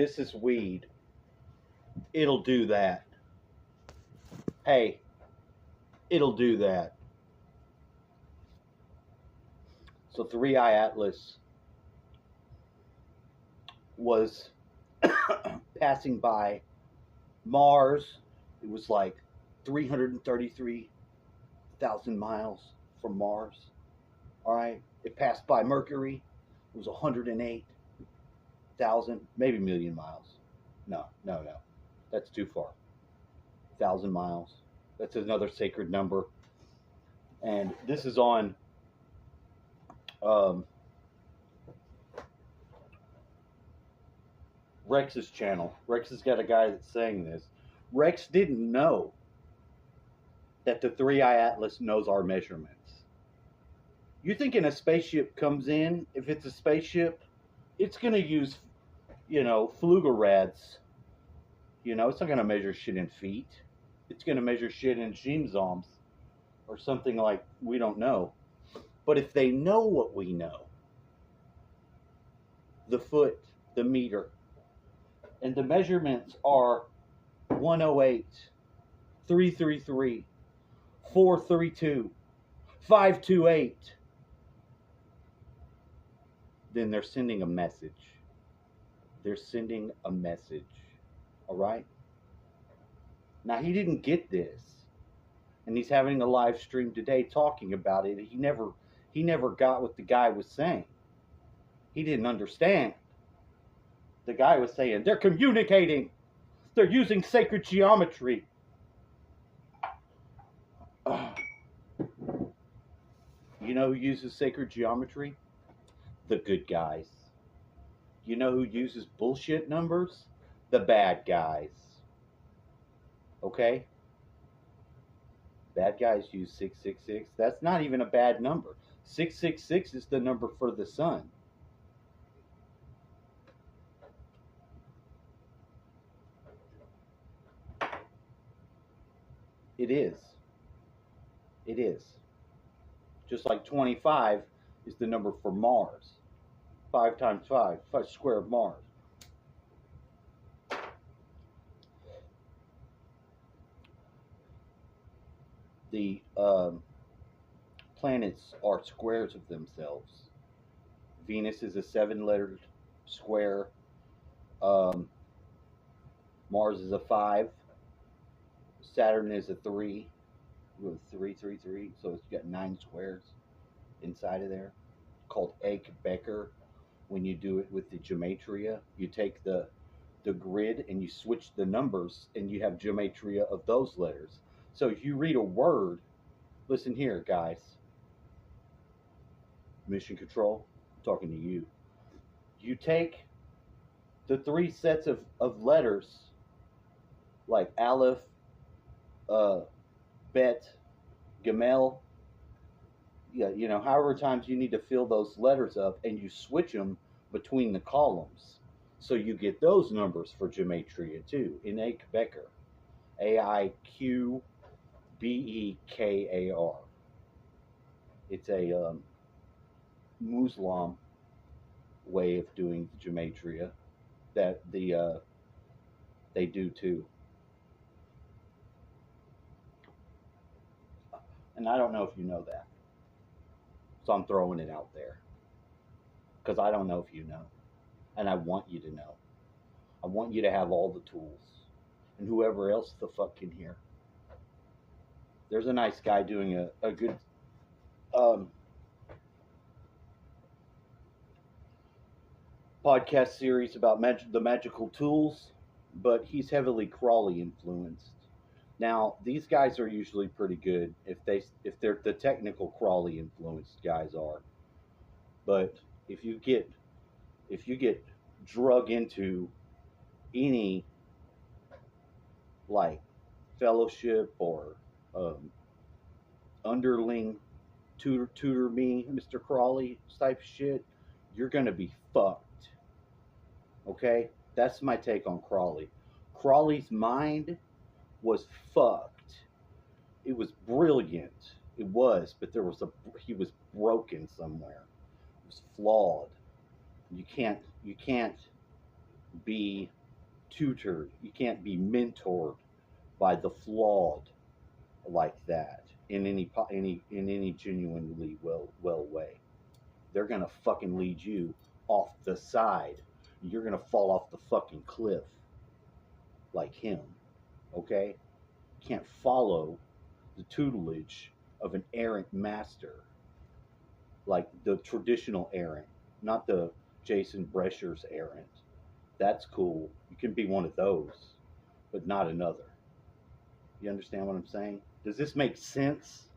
this is weed. It'll do that. Hey, it'll do that. So 3i Atlas was passing by Mars. It was like 333,000 miles from Mars. All right. It passed by Mercury. It was 108,000, maybe million miles. No. That's too far. 1,000 miles. That's another sacred number. And this is on Rex's channel. Rex has got a guy that's saying this. Rex didn't know that the 3i Atlas knows our measurements. You thinking a spaceship comes in, if it's a spaceship, it's going to use, Flugerads. It's not going to measure shit in feet. It's going to measure shit in Jimzoms or something like we don't know. But if they know what we know, the foot, the meter, and the measurements are 108, 333, 432, 528, then they're sending a message. They're sending a message. All right? Now, he didn't get this. And he's having a live stream today talking about it. He never got what the guy was saying. He didn't understand. The guy was saying, they're communicating. They're using sacred geometry. You know who uses sacred geometry? The good guys. You know who uses bullshit numbers? The bad guys. Okay? Bad guys use 666. That's not even a bad number. 666 is the number for the sun. It is. It is. Just like 25 is the number for Mars. 5 times 5 square of Mars. The planets are squares of themselves. Venus is a 7-lettered square. Mars is a 5. Saturn is a 3. With 333, so it's got 9 squares inside of there. Called Egg-Becker. When you do it with the gematria, you take the grid and you switch the numbers, and you have gematria of those letters. So if you read a word, listen here, guys. Mission Control, I'm talking to you. You take the 3 sets of letters, like Aleph, Bet, Gamel, however times you need to fill those letters up, and you switch them between the columns. So you get those numbers for gematria too, in Egg-Becker. Aiqbekkar. It's a Muslim way of doing gematria that they do too. And I don't know if you know that. So I'm throwing it out there. Because I don't know if you know. And I want you to know. I want you to have all the tools. And whoever else the fuck can hear. There's a nice guy doing a good podcast series about the magical tools. But he's heavily Crawley influenced. Now, these guys are usually pretty good if they're the technical Crawley influenced guys are. But if you get drug into any like fellowship or underling tutor me, Mr. Crawley type shit, you're gonna be fucked. Okay? That's my take on Crawley. Crawley's mind was fucked. It was brilliant. It was, but he was broken somewhere. It was flawed. You can't be tutored. You can't be mentored by the flawed like that in any genuinely well way. They're gonna fucking lead you off the side. You're gonna fall off the fucking cliff like him. Okay? You can't follow the tutelage of an errant master like the traditional errant, not the Jason Brescher's errant. That's cool. You can be one of those, but not another. You understand what I'm saying? Does this make sense?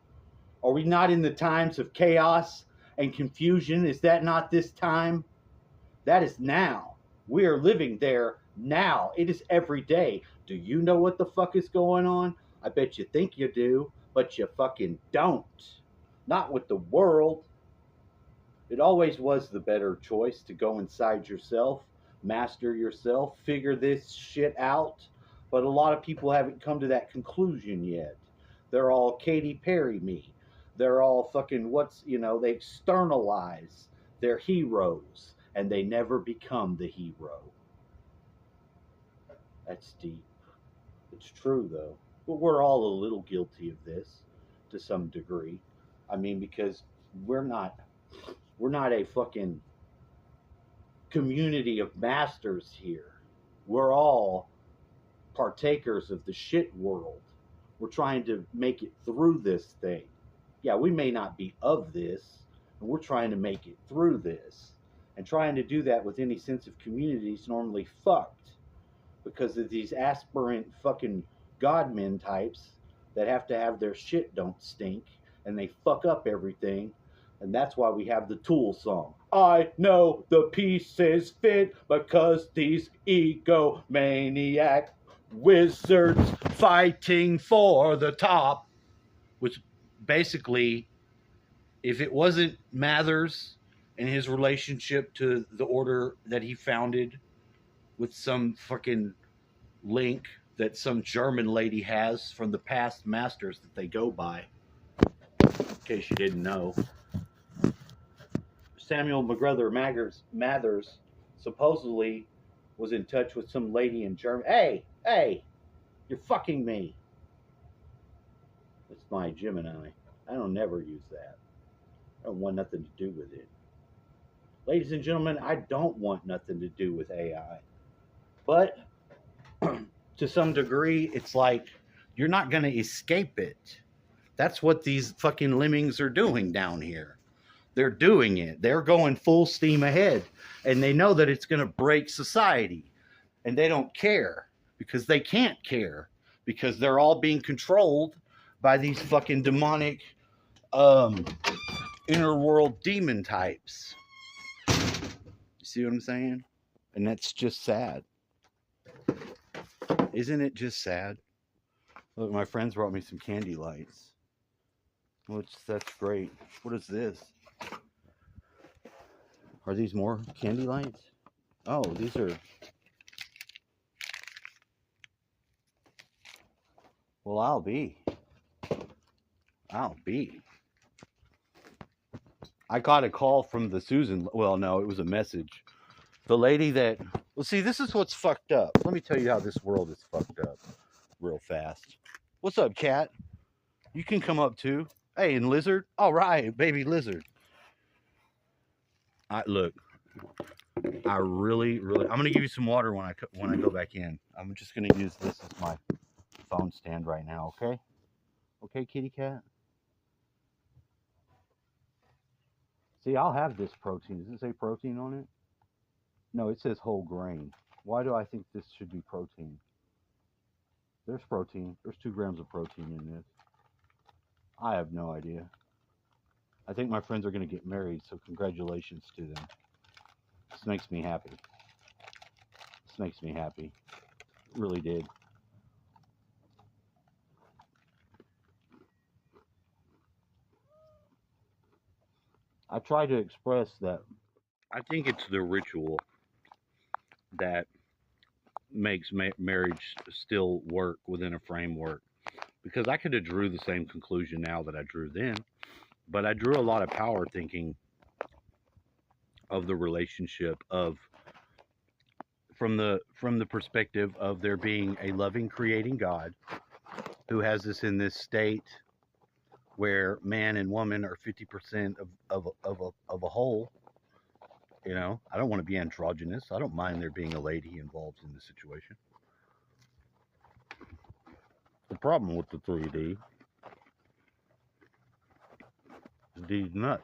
Are we not in the times of chaos and confusion? Is that not this time? That is now. We are living there now. It is every day. Do you know what the fuck is going on? I bet you think you do, but you fucking don't. Not with the world. It always was the better choice to go inside yourself, master yourself, figure this shit out. But a lot of people haven't come to that conclusion yet. They're all Katy Perry me. They're all fucking they externalize their heroes and they never become the hero. That's deep. It's true though. But we're all a little guilty of this to some degree. I mean, because we're not a fucking community of masters here. We're all partakers of the shit world. We're trying to make it through this thing. Yeah, we may not be of this, and we're trying to make it through this. And trying to do that with any sense of community is normally fucked because of these aspirant fucking godmen types that have to have their shit don't stink and they fuck up everything. And that's why we have the Tool song. I know the pieces fit because these egomaniac wizards fighting for the top. Which basically, if it wasn't Mathers and his relationship to the order that he founded with some fucking link that some German lady has from the past masters that they go by, in case you didn't know. Samuel McGregor Mathers supposedly was in touch with some lady in Germany. Hey, you're fucking me. It's my Gemini. I don't never use that. I don't want nothing to do with it. Ladies and gentlemen, I don't want nothing to do with AI. But to some degree, it's like you're not going to escape it. That's what these fucking lemmings are doing down here. They're doing it. They're going full steam ahead. And they know that it's going to break society. And they don't care because they can't care because they're all being controlled by these fucking demonic inner world demon types. You see what I'm saying? And that's just sad. Isn't it just sad? Look, my friends brought me some candy lights. That's great. What is this? Are these more candy lights? Oh, these are... Well, I'll be. I got a call from the Susan... Well, no, it was a message. The lady that... Well, see, this is what's fucked up. Let me tell you how this world is fucked up real fast. What's up, cat? You can come up too. Hey, and lizard? All right, baby lizard. Look, I really, I'm gonna give you some water when I go back in. I'm just gonna use this as my phone stand right now. Okay? Okay, kitty cat. See, I'll have this protein. Does it say protein on it? No, it says whole grain. Why do I think this should be protein? There's protein. There's 2 grams of protein in this. I have no idea. I think my friends are going to get married, so congratulations to them. This makes me happy. This makes me happy. It really did. I try to express that I think it's the ritual that makes marriage still work within a framework. Because I could have drew the same conclusion now that I drew then, but I drew a lot of power thinking of the relationship of from the perspective of there being a loving, creating God who has us in this state where man and woman are 50% of a whole. You know, I don't want to be androgynous. I don't mind there being a lady involved in the situation. The problem with the 3D is these nuts.